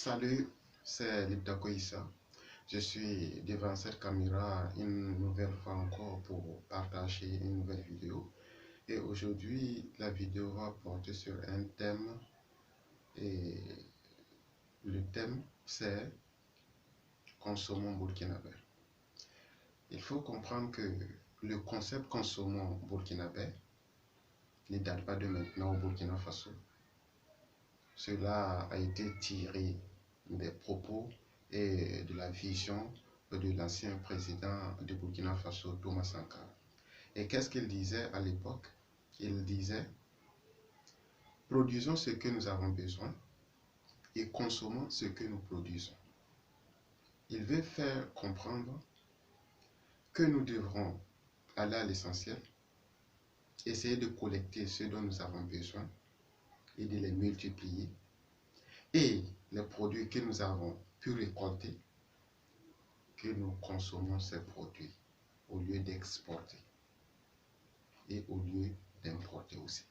Salut, c'est Lipta Koïssa. Je suis devant cette caméra une nouvelle fois encore pour partager une nouvelle vidéo. Et aujourd'hui, la vidéo va porter sur un thème. Et le thème, c'est consommons burkinabé. Il faut comprendre que le concept consommons burkinabé ne date pas de maintenant au Burkina Faso. Cela a été tiré des propos et de la vision de l'ancien président de Burkina Faso, Thomas Sankara. Et qu'est-ce qu'il disait à l'époque? Il disait, produisons ce que nous avons besoin et consommons ce que nous produisons. Il veut faire comprendre que nous devrons aller à l'essentiel, essayer de collecter ce dont nous avons besoin et de les multiplier. Et les produits que nous avons pu récolter, que nous consommons ces produits au lieu d'exporter et au lieu d'importer aussi.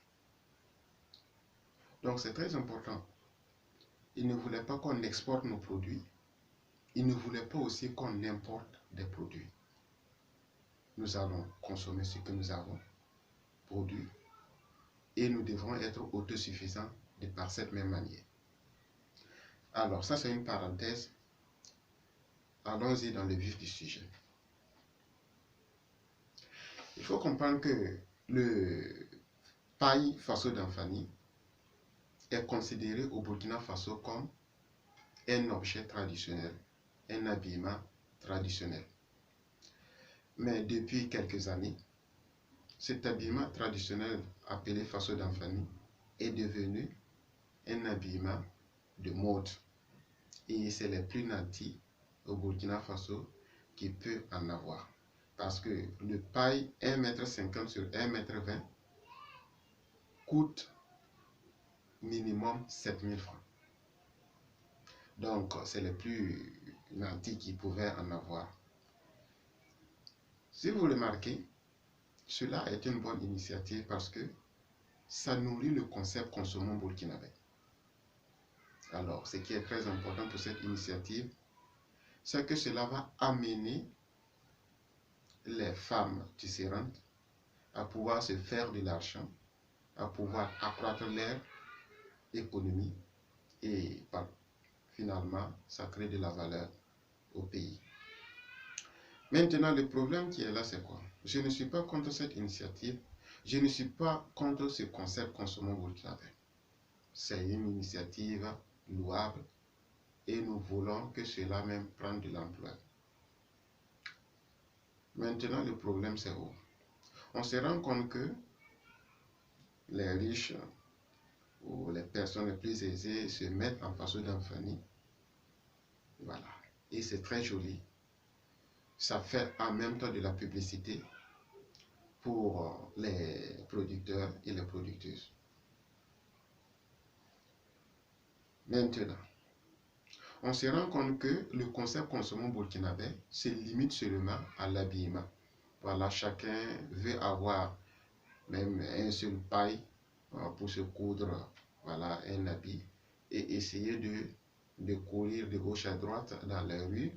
Donc c'est très important. Il ne voulait pas qu'on exporte nos produits. Il ne voulait pas aussi qu'on importe des produits. Nous allons consommer ce que nous avons produit et nous devrons être autosuffisants par cette même manière. Alors ça c'est une parenthèse. Allons-y dans le vif du sujet. Il faut comprendre que le paille Faso d'Anfani est considéré au Burkina Faso comme un objet traditionnel, un habillement traditionnel. Mais depuis quelques années, cet habillement traditionnel appelé Faso d'Anfani est devenu un habillement de mode. Et c'est les plus nantis au Burkina Faso qui peut en avoir. Parce que le paille 1,50 m sur 1,20 m coûte minimum 7 000 francs. Donc, c'est les plus nantis qui pouvaient en avoir. Si vous remarquez, cela est une bonne initiative parce que ça nourrit le concept consommons burkinabé. Alors, ce qui est très important pour cette initiative, c'est que cela va amener les femmes tisserantes à pouvoir se faire de l'argent, à pouvoir accroître leur économie et finalement, ça crée de la valeur au pays. Maintenant, le problème qui est là, c'est quoi? Je ne suis pas contre cette initiative. Je ne suis pas contre ce concept consommons burkinabé. C'est une initiative louable et nous voulons que cela même prenne de l'ampleur. Maintenant, le problème, c'est où? On se rend compte que les riches ou les personnes les plus aisées se mettent en Faso d'Anfani. Voilà. Et c'est très joli. Ça fait en même temps de la publicité pour les producteurs et les productrices. Maintenant, on se rend compte que le concept consommons burkinabé se limite seulement à l'habillement. Voilà, chacun veut avoir même un seul paille pour se coudre, voilà, un habit et essayer de courir de gauche à droite dans la rue,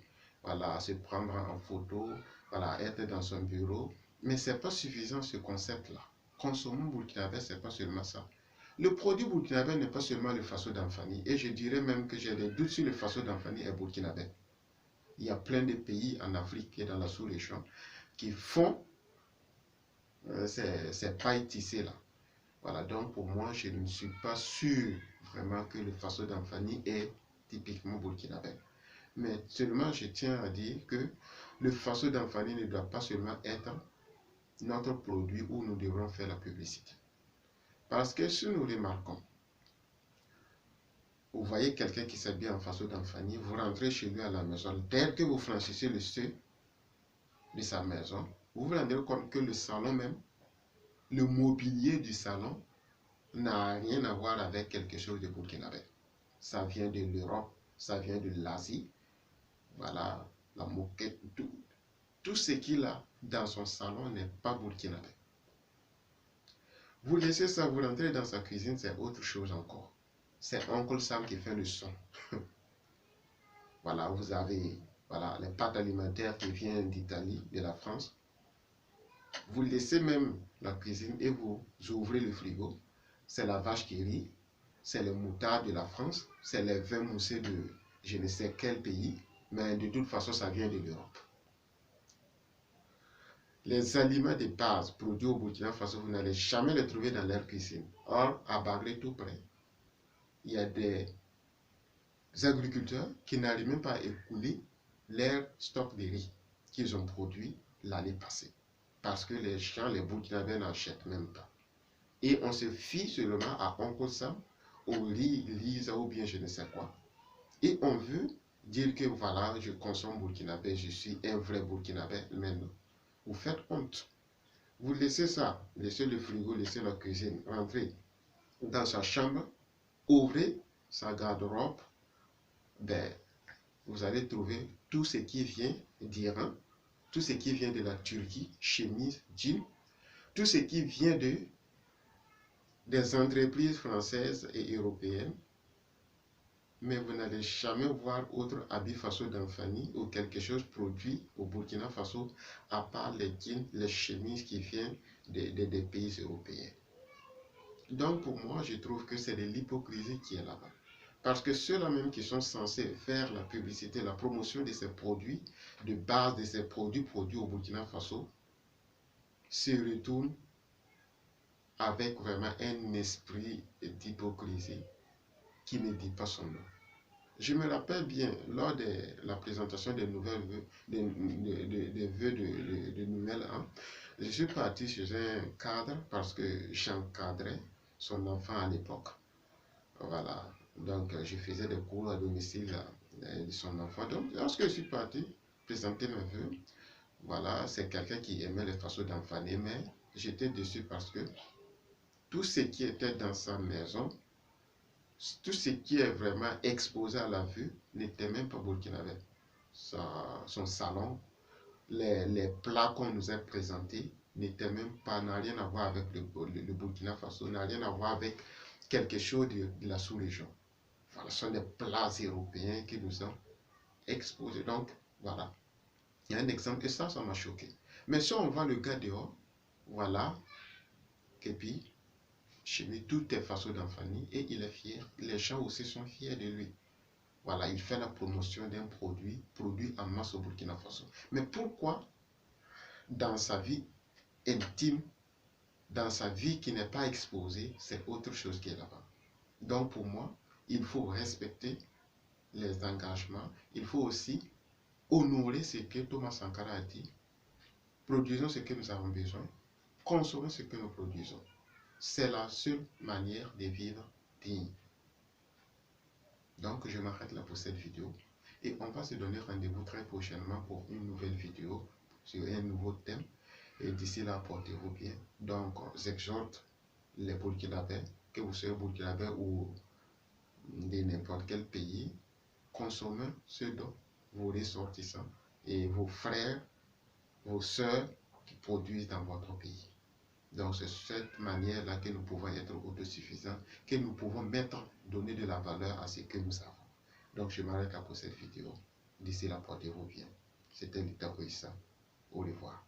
voilà, se prendre en photo, voilà, être dans son bureau. Mais ce n'est pas suffisant ce concept-là. Consommons burkinabé, ce n'est pas seulement ça. Le produit burkinabé n'est pas seulement le Faso d'Anfani. Et je dirais même que j'ai des doutes sur le Faso d'Anfani et burkinabé. Il y a plein de pays en Afrique et dans la sous-région qui font ces pailles tissées-là. Voilà, donc pour moi, je ne suis pas sûr vraiment que le Faso d'Anfani est typiquement burkinabé. Mais seulement, je tiens à dire que le Faso d'Anfani ne doit pas seulement être notre produit où nous devrons faire la publicité. Parce que si nous remarquons, vous voyez quelqu'un qui s'habille en Faso d'Anfani, vous rentrez chez lui à la maison, dès que vous franchissez le seuil de sa maison, vous vous rendez compte que le salon même, le mobilier du salon n'a rien à voir avec quelque chose de burkinabé. Ça vient de l'Europe, ça vient de l'Asie. Voilà, la moquette, tout ce qu'il a dans son salon n'est pas burkinabé. Vous laissez ça, vous rentrez dans sa cuisine, c'est autre chose encore. C'est Oncle Sam qui fait le son. Voilà, vous avez les pâtes alimentaires qui viennent d'Italie, de la France. Vous laissez même la cuisine et vous ouvrez le frigo. C'est la vache qui rit, c'est le moutard de la France, c'est les vins moussés de je ne sais quel pays, mais de toute façon, ça vient de l'Europe. Les aliments de base produits au Burkina Faso, vous n'allez jamais les trouver dans leur cuisine. Or, à Bagré, tout près, il y a des agriculteurs qui n'arrivent même pas à écouler leur stock de riz qu'ils ont produit l'année passée. Parce que les gens, les Burkinabés n'achètent même pas. Et on se fie seulement à Oncle Sam, au riz, Lisa ou bien je ne sais quoi. Et on veut dire que voilà, je consomme burkinabé, je suis un vrai burkinabé. Mais non, vous faites honte. Vous laissez ça, laissez le frigo, laissez la cuisine, rentrez dans sa chambre, ouvrez sa garde-robe, ben, vous allez trouver tout ce qui vient d'Iran, tout ce qui vient de la Turquie, chemise, jean, tout ce qui vient des entreprises françaises et européennes, mais vous n'allez jamais voir autre habit Faso d'Anfani ou quelque chose produit au Burkina Faso à part les jeans, les chemises qui viennent des pays européens. Donc pour moi, je trouve que c'est de l'hypocrisie qui est là-bas. Parce que ceux-là même qui sont censés faire la publicité, la promotion de ces produits, de base de ces produits produits au Burkina Faso, se retournent avec vraiment un esprit d'hypocrisie qui ne dit pas son nom. Je me rappelle bien, lors de la présentation des nouvelles vœux, des vœux de nouvel an, je suis parti chez un cadre parce que j'encadrais son enfant à l'époque. Voilà, donc je faisais des cours à domicile de son enfant. Donc lorsque je suis parti présenter mes vœux, voilà, c'est quelqu'un qui aimait les façons d'enfaner, mais j'étais déçu parce que tout ce qui était dans sa maison, tout ce qui est vraiment exposé à la vue n'était même pas burkinabé. Son salon, les plats qu'on nous a présentés n'étaient même pas, n'a rien à voir avec le Burkina Faso, n'a rien à voir avec quelque chose de la sous-région. Voilà, ce sont des plats européens qui nous ont exposés. Donc, voilà. Il y a un exemple, et ça m'a choqué. Mais si on voit le gars dehors, voilà, et puis, chez lui, tout est façon d'enfant et il est fier. Les gens aussi sont fiers de lui. Voilà, il fait la promotion d'un produit en masse au Burkina Faso. Mais pourquoi, dans sa vie intime, dans sa vie qui n'est pas exposée, c'est autre chose qui est là-bas. Donc pour moi, il faut respecter les engagements. Il faut aussi honorer ce que Thomas Sankara a dit. Produisons ce que nous avons besoin. Consommons ce que nous produisons. C'est la seule manière de vivre digne. Donc je m'arrête là pour cette vidéo. Et on va se donner rendez-vous très prochainement pour une nouvelle vidéo sur un nouveau thème. Et d'ici là, portez-vous bien. Donc, j'exhorte les Burkinabés, que vous soyez Burkinabés ou de n'importe quel pays, consommez ce dont vos ressortissants et vos frères, vos sœurs qui produisent dans votre pays. Donc, c'est cette manière-là que nous pouvons être autosuffisants, que nous pouvons donner de la valeur à ce que nous avons. Donc, je m'arrête là pour cette vidéo. D'ici là, portez-vous bien. C'était Lita Koissa. Au revoir.